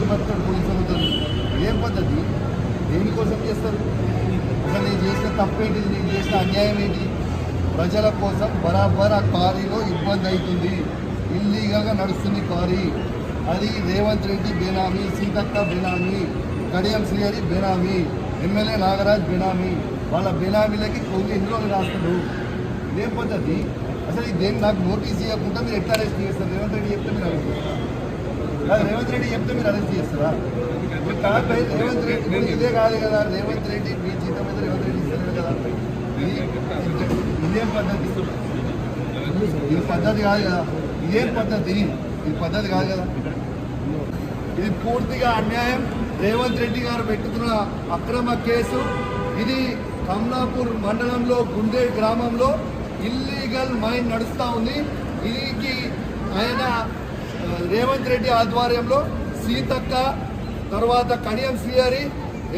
రోజు బతుకుతాడు పోలీసులతో. ఏం పద్ధతి? దేనికోసం చేస్తారు? అసలు నేను చేసిన తప్పేంటి, నేను చేసిన అన్యాయం ఏంటి? ప్రజల కోసం బరాబర్ ఆ క్వారీలో ఇబ్బంది అవుతుంది, ఇల్లీగల్గా నడుస్తుంది క్వారీ. అది రేవంత్ రెడ్డి బేనామీ, సీతక్క బేనామీ, కడియం శ్రీహరి బేనామీ, ఎమ్మెల్యే నాగరాజ్ బేనామీ. వాళ్ళ బేనామీలకి కొన్ని ఎన్ని రోజులు రాస్తున్నారు. ఇదేం పద్ధతి? అసలు దేని నాకు నోటీస్ ఇవ్వకుండా మీరు ఎట్లా అరెస్ట్ చేస్తారు? రేవంత్ రెడ్డి చెప్తే మీరు అరెస్ట్ చేస్తారా? రేవంత్ రెడ్డి చెప్తే మీరు అరెస్ట్ చేస్తారా? రేవంత్ రెడ్డి ఇదే కాదు కదా, రేవంత్ రెడ్డి మీ జీతం మీద రేవంత్ రెడ్డి ఇస్తారు కదా. ఇదేం పద్ధతి? ఇది పద్ధతి కాదు కదా. ఇదేం పద్ధతి? ఇది పద్ధతి కాదు కదా. ఇది పూర్తిగా అన్యాయం. రేవంత్ రెడ్డి గారు పెట్టుకున్న అక్రమ కేసు ఇది. కమలాపూర్ మండలంలో గుండే గ్రామంలో ఇల్లీగల్ మైన్ నడుస్తూ ఉంది. ఇది ఆయన రేవంత్ రెడ్డి ఆధ్వర్యంలో సీతక్క, తర్వాత కడియం శ్రీహరి,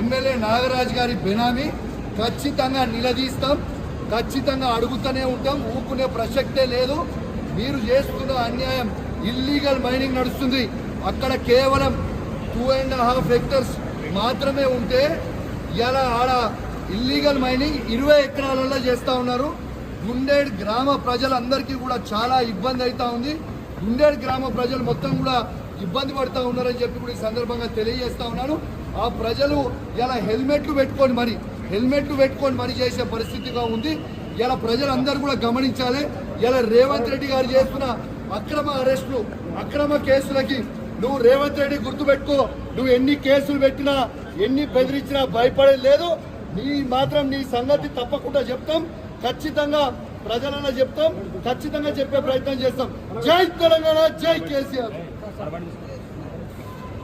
ఎమ్మెల్యే నాగరాజ్ గారి బెనామీ. ఖచ్చితంగా నిలదీస్తాం, ఖచ్చితంగా అడుగుతూనే ఉంటాం, ఊపుకునే ప్రసక్తే లేదు. మీరు చేస్తున్న అన్యాయం. ఇల్లీగల్ మైనింగ్ నడుస్తుంది అక్కడ. కేవలం 2.5 హెక్టర్స్ మాత్రమే ఉంటే ఇలా ఆడ ఇల్లీగల్ మైనింగ్ 20 ఎకరాలలో చేస్తూ ఉన్నారు. గుండేడ్ గ్రామ ప్రజలందరికీ కూడా చాలా ఇబ్బంది అవుతా ఉంది. గుండేడ్ గ్రామ ప్రజలు మొత్తం కూడా ఇబ్బంది పడుతూ ఉన్నారని చెప్పి కూడా ఈ సందర్భంగా తెలియజేస్తా ఉన్నాను. ఆ ప్రజలు ఇలా హెల్మెట్లు పెట్టుకొని మరి చేసే పరిస్థితిగా ఉంది. ఇలా ప్రజలందరూ కూడా గమనించాలి. ఇలా రేవంత్ రెడ్డి గారు చేస్తున్న అక్రమ అరెస్టులు, అక్రమ కేసులకి నువ్వు రేవంత్ రెడ్డి గుర్తుపెట్టుకో. నువ్వు ఎన్ని కేసులు పెట్టినా, ఎన్ని బెదిరించినా భయపడేది లేదు. నీ సంగతి తప్పకుండా చెప్తాం. ఖచ్చితంగా ప్రజలన్నా చెప్తాం, ఖచ్చితంగా చెప్పే ప్రయత్నం చేస్తాం. జై తెలంగాణ, జై కేసీఆర్.